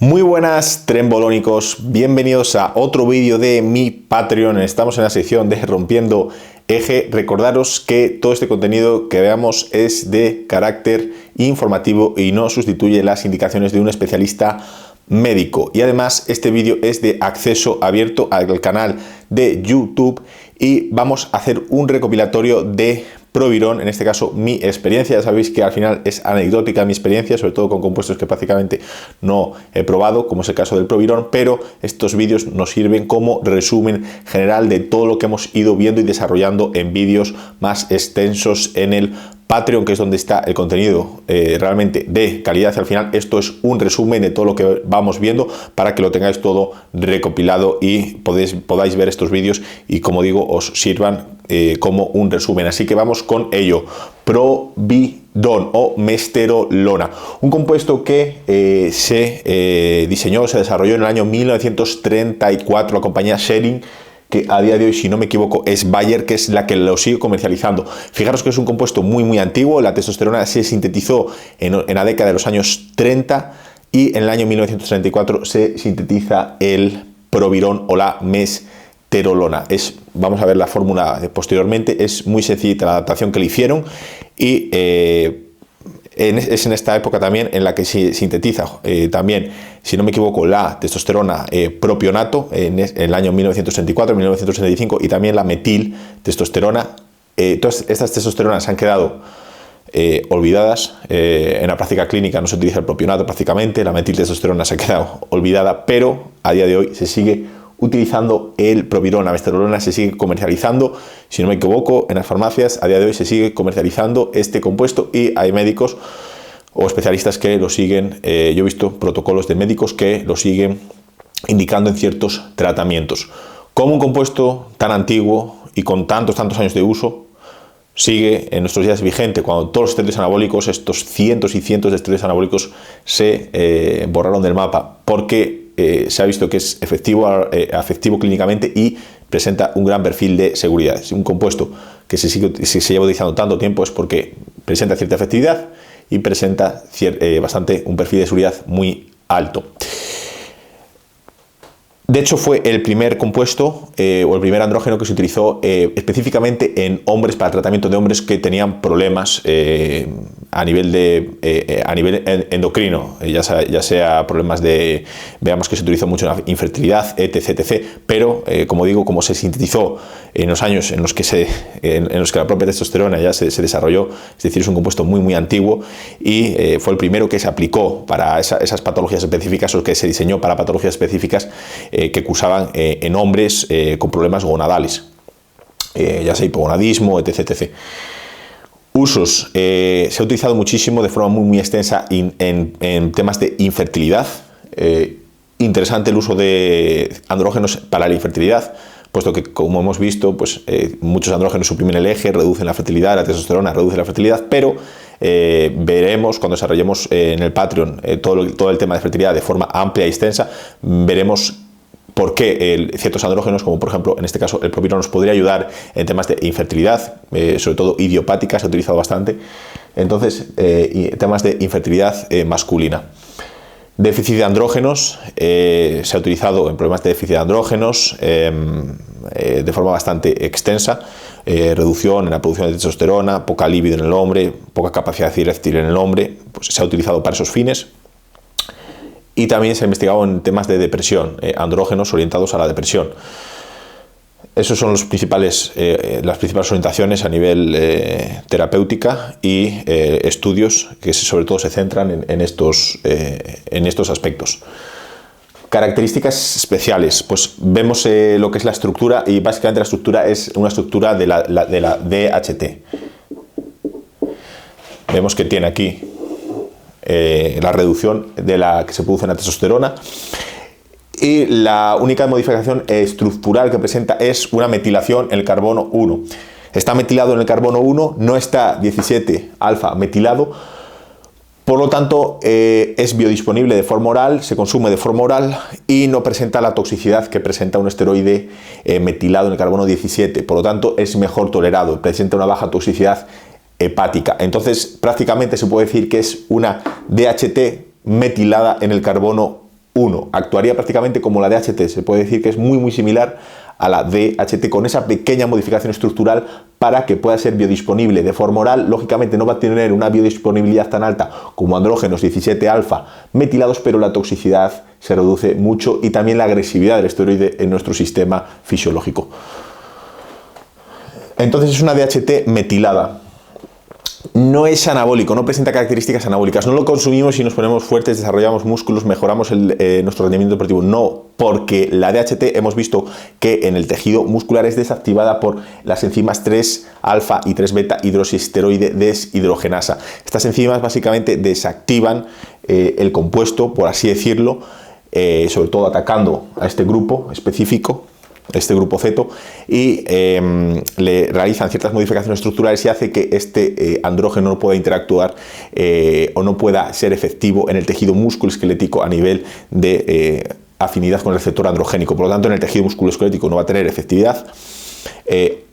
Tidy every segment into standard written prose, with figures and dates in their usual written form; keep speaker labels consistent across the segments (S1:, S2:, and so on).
S1: Muy buenas trembolónicos, bienvenidos a otro vídeo de mi Patreon. Estamos en la sección de Rompiendo Eje. Recordaros que todo este contenido que veamos es de carácter informativo y no sustituye las indicaciones de un especialista médico. Y además este vídeo es de acceso abierto al canal de YouTube y vamos a hacer un recopilatorio de Proviron, en este caso mi experiencia. Ya sabéis que al final es anecdótica mi experiencia, sobre todo con compuestos que prácticamente no he probado, como es el caso del Proviron, pero estos vídeos nos sirven como resumen general de todo lo que hemos ido viendo y desarrollando en vídeos más extensos en el Patreon, que es donde está el contenido realmente de calidad. Al final esto es un resumen de todo lo que vamos viendo para que lo tengáis todo recopilado y podáis ver estos vídeos y, como digo, os sirvan como un resumen. Así que vamos con ello. Proviron o mesterolona, un compuesto que se diseñó, se desarrolló en el año 1934 la compañía Schering, que a día de hoy, si no me equivoco, es Bayer, que es la que lo sigue comercializando. Fijaros que es un compuesto muy antiguo. La testosterona se sintetizó en la década de los años 30 y en el año 1934 se sintetiza el Proviron o la mesterolona. Vamos a ver la fórmula posteriormente. Es muy sencilla la adaptación que le hicieron y es en esta época también en la que se sintetiza también, si no me equivoco, la testosterona propionato en el año 1964, 1965 y también la metiltestosterona. Todas estas testosteronas han quedado olvidadas. En la práctica clínica no se utiliza el propionato prácticamente, la metiltestosterona se ha quedado olvidada, pero a día de hoy se sigue utilizando el Proviron. La mesterolona se sigue comercializando, si no me equivoco, en las farmacias. A día de hoy se sigue comercializando este compuesto y hay médicos o especialistas que lo siguen. Yo he visto protocolos de médicos que lo siguen indicando en ciertos tratamientos. Como un compuesto tan antiguo y con tantos años de uso sigue en nuestros días vigente, cuando todos los esteroides anabólicos, estos cientos y cientos de esteroides anabólicos, se borraron del mapa porque se ha visto que es efectivo clínicamente y presenta un gran perfil de seguridad. Es un compuesto que se lleva utilizando tanto tiempo es porque presenta cierta efectividad y presenta un perfil de seguridad muy alto. De hecho, fue el primer compuesto o el primer andrógeno que se utilizó específicamente en hombres, para tratamiento de hombres que tenían problemas a nivel endocrino, ya sea problemas de, veamos que se utilizó mucho en la infertilidad, etc. Pero, como digo, como se sintetizó en los años en los que la propia testosterona ya se desarrolló, es decir, es un compuesto muy antiguo y fue el primero que se aplicó para esas patologías específicas, o que se diseñó para patologías específicas que cursaban en hombres con problemas gonadales, ya sea hipogonadismo, etc. Usos. Se ha utilizado muchísimo de forma muy extensa en temas de infertilidad. Interesante el uso de andrógenos para la infertilidad, puesto que, como hemos visto, pues, muchos andrógenos suprimen el eje, reducen la fertilidad, la testosterona reduce la fertilidad, pero veremos cuando desarrollemos en el Patreon todo el tema de fertilidad de forma amplia y extensa. Veremos por qué ciertos andrógenos, como por ejemplo en este caso el Proviron, nos podría ayudar en temas de infertilidad, sobre todo idiopática, se ha utilizado bastante. Entonces, temas de infertilidad masculina. Déficit de andrógenos, se ha utilizado en problemas de déficit de andrógenos de forma bastante extensa. Reducción en la producción de testosterona, poca libido en el hombre, poca capacidad eréctil en el hombre, pues se ha utilizado para esos fines. Y también se ha investigado en temas de depresión, andrógenos orientados a la depresión. Esas son las principales orientaciones a nivel terapéutica y estudios que sobre todo se centran en estos aspectos. Características especiales, pues vemos lo que es la estructura, y básicamente la estructura es una estructura de la DHT. Vemos que tiene aquí la reducción de la que se produce en la testosterona, y la única modificación estructural que presenta es una metilación en el carbono 1. Está metilado en el carbono 1, no está 17 alfa metilado, por lo tanto es biodisponible de forma oral, se consume de forma oral y no presenta la toxicidad que presenta un esteroide metilado en el carbono 17, por lo tanto es mejor tolerado, presenta una baja toxicidad hepática. Entonces prácticamente se puede decir que es una DHT metilada en el carbono 1. Actuaría prácticamente como la DHT, se puede decir que es muy similar a la DHT con esa pequeña modificación estructural para que pueda ser biodisponible de forma oral. Lógicamente no va a tener una biodisponibilidad tan alta como andrógenos 17 alfa metilados, pero la toxicidad se reduce mucho y también la agresividad del esteroide en nuestro sistema fisiológico. Entonces es una DHT metilada. No es anabólico, no presenta características anabólicas. No lo consumimos y nos ponemos fuertes, desarrollamos músculos, mejoramos nuestro rendimiento deportivo. No, porque la DHT hemos visto que en el tejido muscular es desactivada por las enzimas 3-alfa y 3-beta hidroxiesteroide deshidrogenasa. Estas enzimas básicamente desactivan el compuesto, por así decirlo, sobre todo atacando a este grupo específico, este grupo ceto, y le realizan ciertas modificaciones estructurales y hace que este andrógeno no pueda interactuar o no pueda ser efectivo en el tejido musculoesquelético a nivel de afinidad con el receptor androgénico. Por lo tanto, en el tejido musculoesquelético no va a tener efectividad,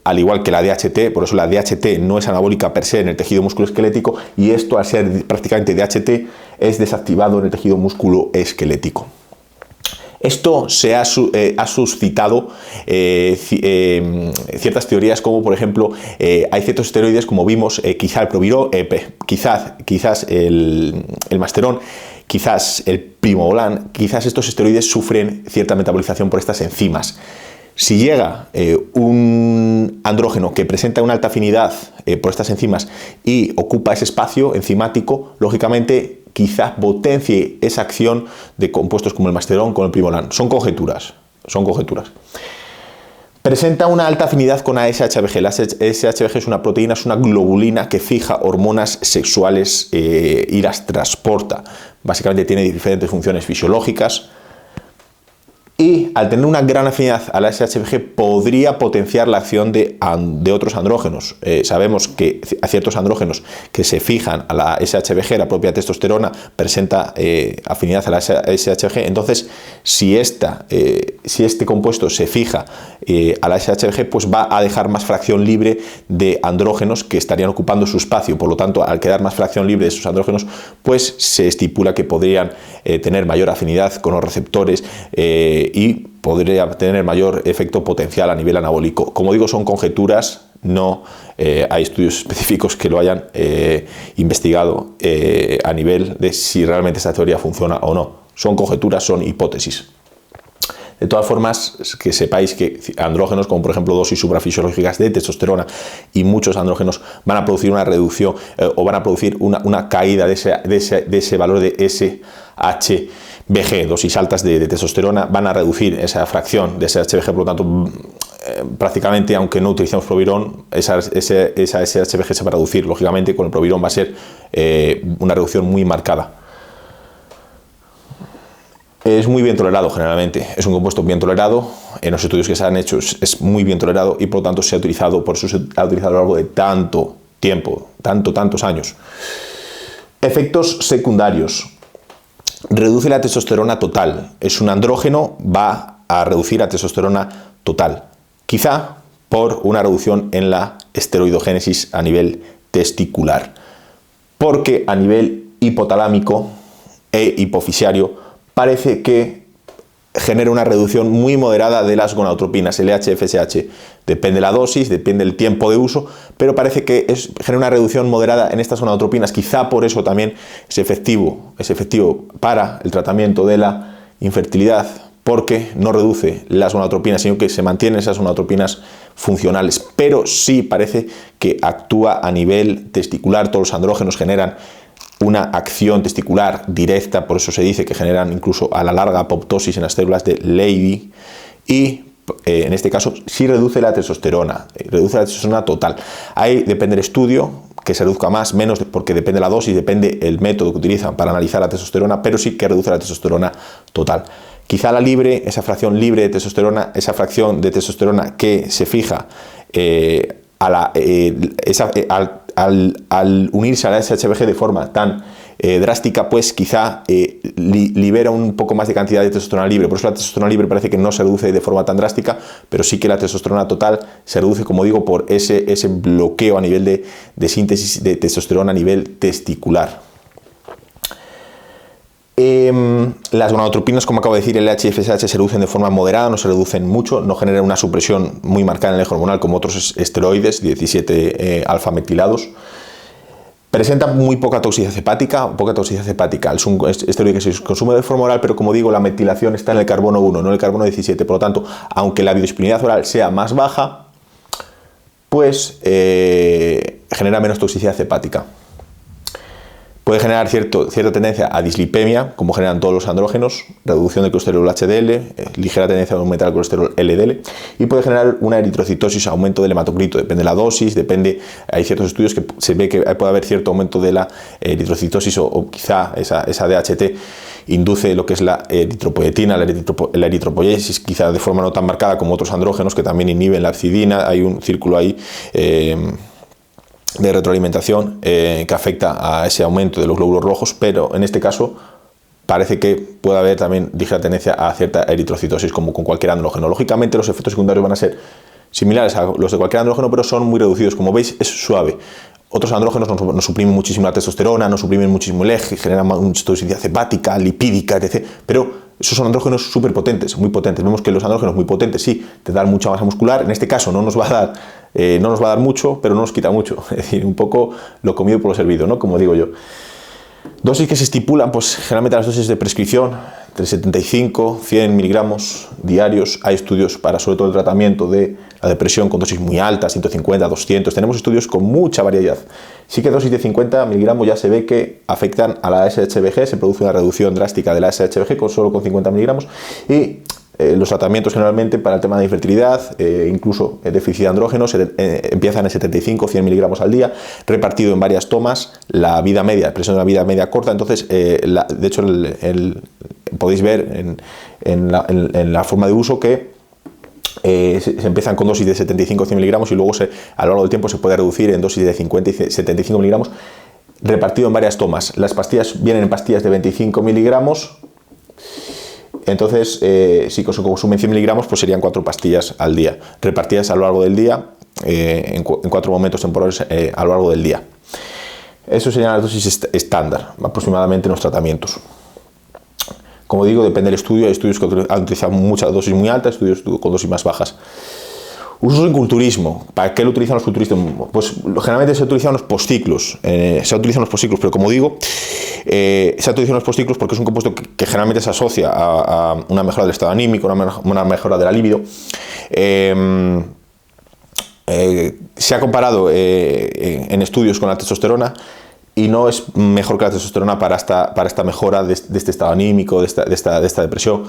S1: al igual que la DHT. Por eso la DHT no es anabólica per se en el tejido musculoesquelético, y esto, al ser prácticamente DHT, es desactivado en el tejido musculoesquelético. Esto se ha suscitado ciertas teorías, como por ejemplo hay ciertos esteroides, como vimos, quizás el Masteron, quizás el Primobolan, quizás estos esteroides sufren cierta metabolización por estas enzimas. Si llega un andrógeno que presenta una alta afinidad por estas enzimas y ocupa ese espacio enzimático, lógicamente quizás potencie esa acción de compuestos como el Masteron, con el Primobolan. Son conjeturas. Presenta una alta afinidad con ASHBG. La ASHBG es una proteína, es una globulina que fija hormonas sexuales y las transporta. Básicamente tiene diferentes funciones fisiológicas. Y al tener una gran afinidad a la SHBG podría potenciar la acción de otros andrógenos. Sabemos que a ciertos andrógenos que se fijan a la SHBG, la propia testosterona, presenta afinidad a la SHBG. Entonces, si este compuesto se fija a la SHBG, pues va a dejar más fracción libre de andrógenos que estarían ocupando su espacio. Por lo tanto, al quedar más fracción libre de esos andrógenos, pues se estipula que podrían tener mayor afinidad con los receptores y podría tener mayor efecto potencial a nivel anabólico. Como digo, son conjeturas, no hay estudios específicos que lo hayan investigado a nivel de si realmente esta teoría funciona o no. Son conjeturas, son hipótesis. De todas formas, que sepáis que andrógenos, como por ejemplo dosis suprafisiológicas de testosterona y muchos andrógenos, van a producir una reducción o van a producir una caída de ese valor de SHBG, dosis altas de testosterona, van a reducir esa fracción de SHBG. Por lo tanto, prácticamente, aunque no utilicemos Proviron, esa SHBG se va a reducir. Lógicamente, con el Proviron va a ser una reducción muy marcada. Es muy bien tolerado generalmente, es un compuesto bien tolerado, en los estudios que se han hecho es muy bien tolerado y por lo tanto se ha utilizado, por eso se ha utilizado a lo largo de tanto tiempo, tantos años. Efectos secundarios. Reduce la testosterona total. Es un andrógeno, va a reducir la testosterona total. Quizá por una reducción en la esteroidogénesis a nivel testicular. Porque a nivel hipotalámico e hipofisiario parece que genera una reducción muy moderada de las gonadotropinas, LH, FSH. Depende la dosis, depende el tiempo de uso, pero parece que genera una reducción moderada en estas gonadotropinas. Quizá por eso también es efectivo para el tratamiento de la infertilidad, porque no reduce las gonadotropinas, sino que se mantienen esas gonadotropinas funcionales. Pero sí parece que actúa a nivel testicular. Todos los andrógenos generan una acción testicular directa, por eso se dice que generan incluso a la larga apoptosis en las células de Leydig, y en este caso sí reduce la testosterona total. Ahí depende el estudio, que se reduzca más, menos, porque depende la dosis, depende el método que utilizan para analizar la testosterona, pero sí que reduce la testosterona total. Quizá la libre, esa fracción libre de testosterona, esa fracción de testosterona que se fija al unirse a la SHBG de forma tan drástica, pues quizá libera un poco más de cantidad de testosterona libre. Por eso la testosterona libre parece que no se reduce de forma tan drástica, pero sí que la testosterona total se reduce, como digo, por ese bloqueo a nivel de síntesis de testosterona a nivel testicular. Las gonadotropinas, como acabo de decir, el LH y FSH se reducen de forma moderada, no se reducen mucho, no generan una supresión muy marcada en el eje hormonal como otros esteroides, 17 alfa-metilados. Presenta muy poca toxicidad hepática, Es un esteroide que se consume de forma oral, pero como digo, la metilación está en el carbono 1, no en el carbono 17. Por lo tanto, aunque la biodisponibilidad oral sea más baja, pues genera menos toxicidad hepática. Puede generar cierta tendencia a dislipemia, como generan todos los andrógenos, reducción del colesterol HDL, ligera tendencia a aumentar el colesterol LDL, y puede generar una eritrocitosis, aumento del hematocrito, depende de la dosis, hay ciertos estudios que se ve que puede haber cierto aumento de la eritrocitosis o quizá esa DHT induce lo que es la eritropoietina, la eritropoiesis, quizá de forma no tan marcada como otros andrógenos que también inhiben la hepcidina. Hay un círculo ahí de retroalimentación que afecta a ese aumento de los glóbulos rojos, pero en este caso parece que puede haber también ligera tendencia a cierta eritrocitosis como con cualquier andrógeno. Lógicamente los efectos secundarios van a ser similares a los de cualquier andrógeno, pero son muy reducidos. Como veis, es suave. Otros andrógenos nos suprimen muchísimo la testosterona, nos suprimen muchísimo el eje, generan mucha toxicidad hepática, lipídica, etc. Pero esos son andrógenos súper potentes, muy potentes. Vemos que los andrógenos muy potentes sí te dan mucha masa muscular. En este caso no nos va a dar mucho, pero no nos quita mucho. Es decir, un poco lo comido por lo servido, ¿no? Como digo yo. Dosis que se estipulan, pues generalmente las dosis de prescripción, entre 75 y 100 miligramos diarios. Hay estudios para sobre todo el tratamiento de la depresión con dosis muy altas, 150, 200. Tenemos estudios con mucha variedad. Sí que dosis de 50 miligramos ya se ve que afectan a la SHBG, se produce una reducción drástica de la SHBG solo con 50 miligramos. Y los tratamientos generalmente para el tema de infertilidad, incluso déficit de andrógenos, empiezan en 75 o 100 miligramos al día, repartido en varias tomas. La vida media, expresión de una vida media corta. Entonces, de hecho, podéis ver en la forma de uso que se empiezan con dosis de 75 o 100 miligramos y luego a lo largo del tiempo se puede reducir en dosis de 50 y 75 miligramos, repartido en varias tomas. Las pastillas vienen en pastillas de 25 miligramos. Entonces, si se consumen 100 miligramos, pues serían 4 pastillas al día, repartidas a lo largo del día, en 4 momentos temporales a lo largo del día. Eso serían las dosis estándar, aproximadamente en los tratamientos. Como digo, depende del estudio. Hay estudios que han utilizado muchas dosis muy altas, estudios con dosis más bajas. Usos en culturismo. ¿Para qué lo utilizan los culturistas? Pues generalmente se utilizan los postciclos. Pero como digo, se utilizan los postciclos porque es un compuesto que generalmente se asocia a una mejora del estado anímico, una mejora de la libido. Se ha comparado en estudios con la testosterona y no es mejor que la testosterona para esta mejora de este estado anímico, de esta depresión.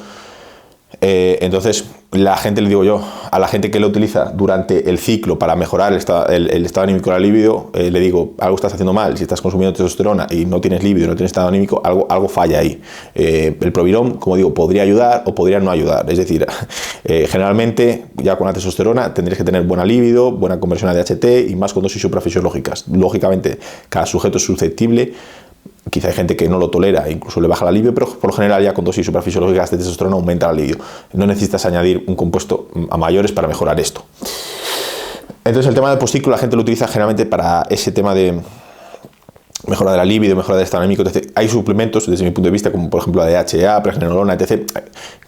S1: Entonces, le digo yo, a la gente que lo utiliza durante el ciclo para mejorar el estado anímico de la libido, le digo, algo estás haciendo mal. Si estás consumiendo testosterona y no tienes libido, no tienes estado anímico, algo falla ahí. El Proviron, como digo, podría ayudar o podría no ayudar. Es decir, generalmente ya con la testosterona tendrías que tener buena libido, buena conversión a DHT y más con dosis suprafisiológicas. Lógicamente, cada sujeto es susceptible. Quizá hay gente que no lo tolera, incluso le baja la libido, pero por lo general ya con dosis suprafisiológicas de testosterona aumenta la libido. No necesitas añadir un compuesto a mayores para mejorar esto. Entonces el tema del postciclo la gente lo utiliza generalmente para ese tema de mejora de la libido, mejora del estado anímico, etc. Hay suplementos, desde mi punto de vista, como por ejemplo la DHA, pregnenolona, etc.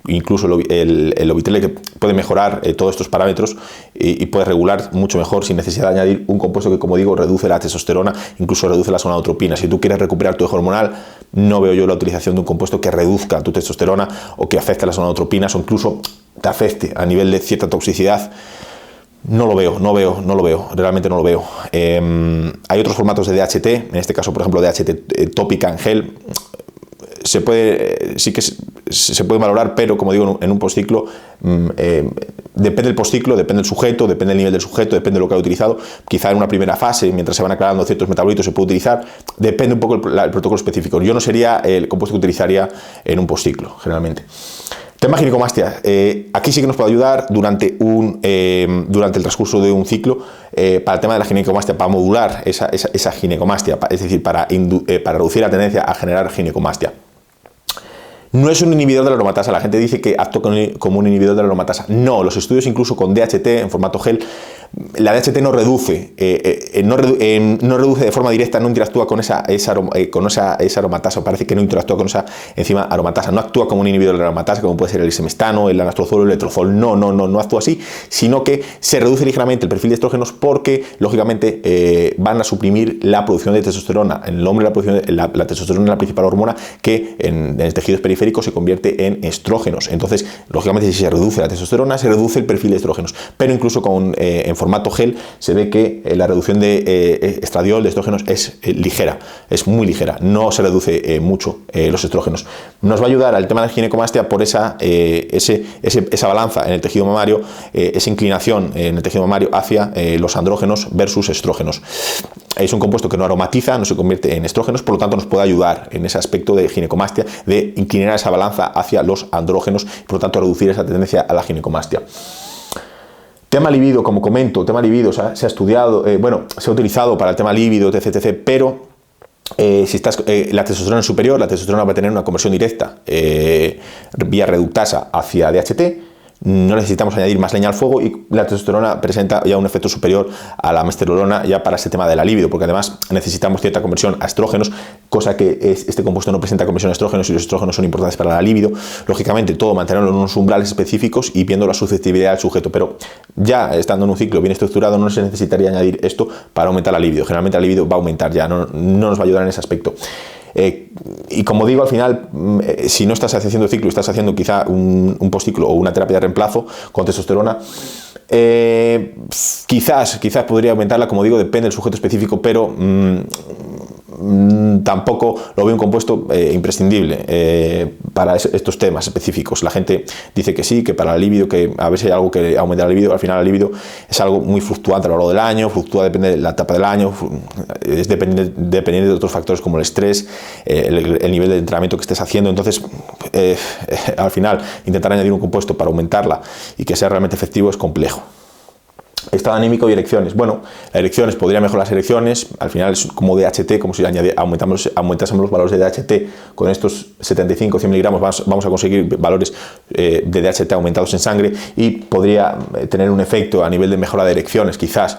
S1: Incluso el Ovitel, que puede mejorar todos estos parámetros y puede regular mucho mejor sin necesidad de añadir un compuesto que, como digo, reduce la testosterona, incluso reduce las gonadotropinas. Si tú quieres recuperar tu eje hormonal, no veo yo la utilización de un compuesto que reduzca tu testosterona o que afecte a las gonadotropinas o incluso te afecte a nivel de cierta toxicidad. No lo veo, realmente no lo veo. Hay otros formatos de DHT, en este caso, por ejemplo, DHT tópica en gel. Sí que se puede valorar, pero como digo, en un postciclo, depende del postciclo, depende del sujeto, depende del nivel del sujeto, depende de lo que haya utilizado. Quizá en una primera fase, mientras se van aclarando ciertos metabolitos, se puede utilizar. Depende un poco el protocolo específico. Yo no sería el compuesto que utilizaría en un postciclo, generalmente. Tema ginecomastia. Aquí sí que nos puede ayudar durante el transcurso de un ciclo para el tema de la ginecomastia, para modular esa ginecomastia, es decir, para reducir la tendencia a generar ginecomastia. No es un inhibidor de la aromatasa. La gente dice que actúa como un inhibidor de la aromatasa. No, los estudios incluso con DHT en formato gel La DHT no reduce, no reduce de forma directa, no interactúa con esa aromatasa, parece que no interactúa con esa enzima aromatasa, no actúa como un inhibidor de la aromatasa, como puede ser el isemestano, el anastrozol o el letrozol, no actúa así, sino que se reduce ligeramente el perfil de estrógenos porque, lógicamente, van a suprimir la producción de testosterona. En el hombre la testosterona es la principal hormona que en tejidos periféricos se convierte en estrógenos. Entonces, lógicamente, si se reduce la testosterona, se reduce el perfil de estrógenos. Pero incluso en formato gel se ve que la reducción de estradiol, de estrógenos, es ligera, es muy ligera, no se reduce mucho los estrógenos. Nos va a ayudar al tema de la ginecomastia por esa balanza en el tejido mamario, esa inclinación en el tejido mamario hacia los andrógenos versus estrógenos. Es un compuesto que no aromatiza, no se convierte en estrógenos, por lo tanto nos puede ayudar en ese aspecto de ginecomastia, de inclinar esa balanza hacia los andrógenos y por lo tanto reducir esa tendencia a la ginecomastia. Tema libido, como comento, tema libido, se ha estudiado, se ha utilizado para el tema libido, etc, pero si la testosterona es superior, la testosterona va a tener una conversión directa vía reductasa hacia DHT. No necesitamos añadir más leña al fuego y la testosterona presenta ya un efecto superior a la mesterolona ya para este tema de la libido, porque además necesitamos cierta conversión a estrógenos, cosa que este compuesto no presenta conversión a estrógenos y los estrógenos son importantes para la libido. Lógicamente todo mantenerlo en unos umbrales específicos y viendo la susceptibilidad del sujeto, pero ya estando en un ciclo bien estructurado no se necesitaría añadir esto para aumentar la libido. Generalmente la libido va a aumentar ya, no nos va a ayudar en ese aspecto. Y como digo, al final, si no estás haciendo ciclo y estás haciendo quizá un postciclo o una terapia de reemplazo con testosterona, quizás podría aumentarla, como digo, depende del sujeto específico, pero tampoco lo veo un compuesto imprescindible para estos temas específicos. La gente dice que sí, que para la libido, que a veces hay algo que aumenta la libido. Al final la libido es algo muy fluctuante a lo largo del año, fluctúa, depende de la etapa del año, es dependiente de otros factores como el estrés, el nivel de entrenamiento que estés haciendo. Entonces, al final, intentar añadir un compuesto para aumentarla y que sea realmente efectivo es complejo. Estado anímico y erecciones. Bueno, las erecciones, podría mejorar las erecciones. Al final es como DHT, como si aumentásemos los valores de DHT. Con estos 75-100 miligramos vamos a conseguir valores de DHT aumentados en sangre y podría tener un efecto a nivel de mejora de erecciones, quizás.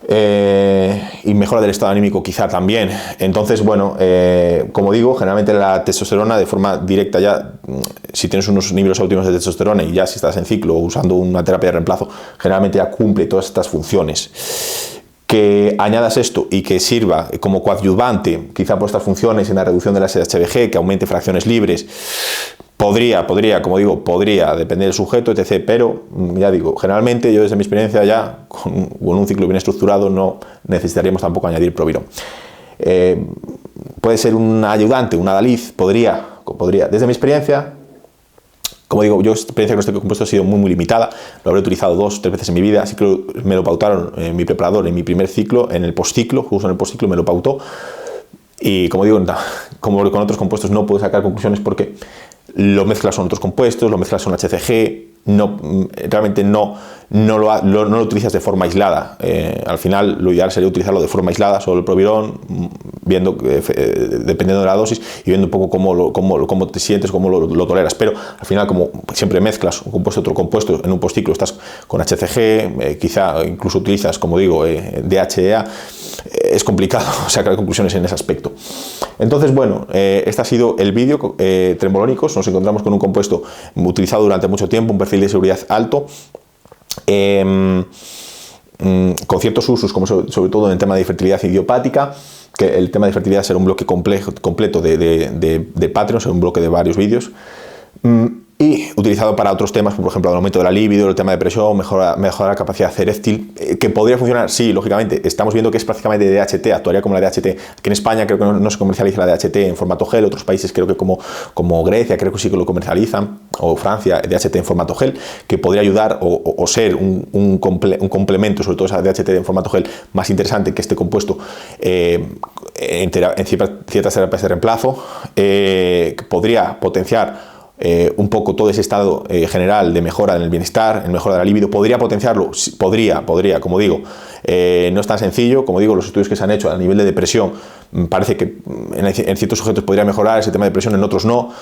S1: Y mejora del estado anímico quizá también. Entonces, bueno, como digo, generalmente la testosterona de forma directa ya, si tienes unos niveles óptimos de testosterona y ya si estás en ciclo usando una terapia de reemplazo, generalmente ya cumple todas estas funciones. Que añadas esto y que sirva como coadyuvante quizá por estas funciones en la reducción de las HbG, que aumente fracciones libres, podría, como digo, podría depender del sujeto, etc. Pero, ya digo, generalmente yo desde mi experiencia ya con un ciclo bien estructurado no necesitaríamos tampoco añadir Proviron. Puede ser un ayudante, un adalid, podría, desde mi experiencia, como digo, yo experiencia con este compuesto ha sido muy limitada, lo habré utilizado 2 o 3 veces en mi vida, así que me lo pautaron en mi preparador en mi primer ciclo, en el postciclo, justo en el postciclo me lo pautó. Y como digo, como con otros compuestos no puedo sacar conclusiones porque lo mezclas con otros compuestos, lo mezclas con HCG, realmente no lo utilizas de forma aislada. Al final lo ideal sería utilizarlo de forma aislada, solo el Proviron, viendo, dependiendo de la dosis y viendo un poco cómo te sientes, cómo lo toleras. Pero al final, como siempre mezclas un compuesto otro compuesto, en un postciclo estás con HCG, quizá incluso utilizas, como digo, DHEA, es complicado sacar conclusiones en ese aspecto. Entonces, bueno, este ha sido el vídeo. Trembolónicos, nos encontramos con un compuesto utilizado durante mucho tiempo, un perfil de seguridad alto, con ciertos usos, como sobre todo en el tema de fertilidad idiopática, que el tema de fertilidad será un bloque completo de Patreon, será un bloque de varios vídeos, y utilizado para otros temas, por ejemplo el aumento de la libido, el tema de presión, mejorar la capacidad eréctil, que podría funcionar, sí, lógicamente. Estamos viendo que es prácticamente DHT, actuaría como la DHT. Aquí en España creo que no se comercializa la DHT en formato gel, otros países creo que como Grecia creo que sí que lo comercializan, o Francia, DHT en formato gel, que podría ayudar o ser un complemento, sobre todo esa DHT en formato gel, más interesante que este compuesto en ciertas terapias de reemplazo, que podría potenciar un poco todo ese estado general de mejora en el bienestar, en mejora de la libido. Podría potenciarlo, podría, como digo, no es tan sencillo. Como digo, los estudios que se han hecho a nivel de depresión, parece que en ciertos sujetos podría mejorar ese tema de depresión, en otros no.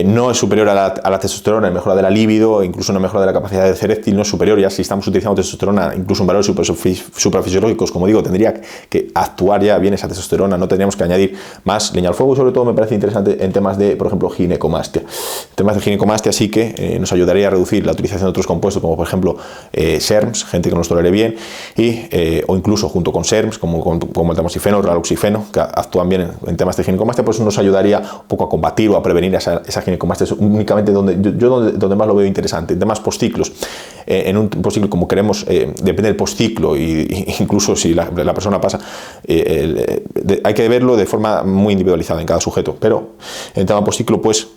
S1: no es superior a la testosterona en mejora de la libido, incluso en mejora de la capacidad de ser eréctil, no es superior. Ya si estamos utilizando testosterona, incluso en valores suprafisiológicos, como digo, tendría que actuar ya bien esa testosterona, no tendríamos que añadir más leña al fuego. Sobre todo me parece interesante en temas de, por ejemplo, ginecomastia. En temas de ginecomastia sí que nos ayudaría a reducir la utilización de otros compuestos, como por ejemplo SERMs, gente que no los tolere bien, o incluso junto con SERMs, como el tamoxifeno o el raloxifeno, que actúan bien en temas de ginecomastia, pues nos ayudaría un poco a combatir o a prevenir esa ginecomastia. Es únicamente donde más lo veo interesante. En temas postciclos, en un postciclo, como queremos, depende del postciclo, y incluso si la persona pasa, hay que verlo de forma muy individualizada en cada sujeto, pero en tema postciclo, pues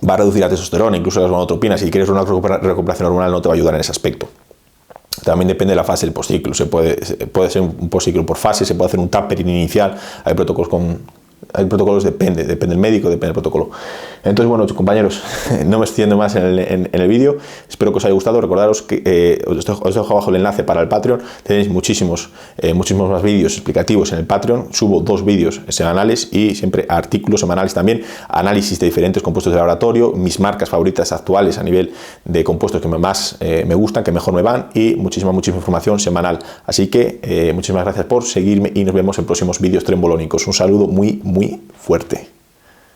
S1: va a reducir la testosterona, incluso las gonadotropinas. Si quieres una recuperación hormonal, no te va a ayudar en ese aspecto. También depende de la fase del postciclo. Puede ser un postciclo por fase, se puede hacer un tapering inicial. Hay protocolos, depende del médico, depende del protocolo. Entonces, bueno, compañeros, no me extiendo más en el vídeo. Espero que os haya gustado. Recordaros que os dejo abajo el enlace para el Patreon. Tenéis muchísimos más vídeos explicativos en el Patreon. Subo 2 vídeos semanales y siempre artículos semanales también, análisis de diferentes compuestos de laboratorio, mis marcas favoritas actuales a nivel de compuestos que más me gustan, que mejor me van, y muchísima información semanal. Así que muchísimas gracias por seguirme y nos vemos en próximos vídeos trembolónicos. Un saludo muy fuerte.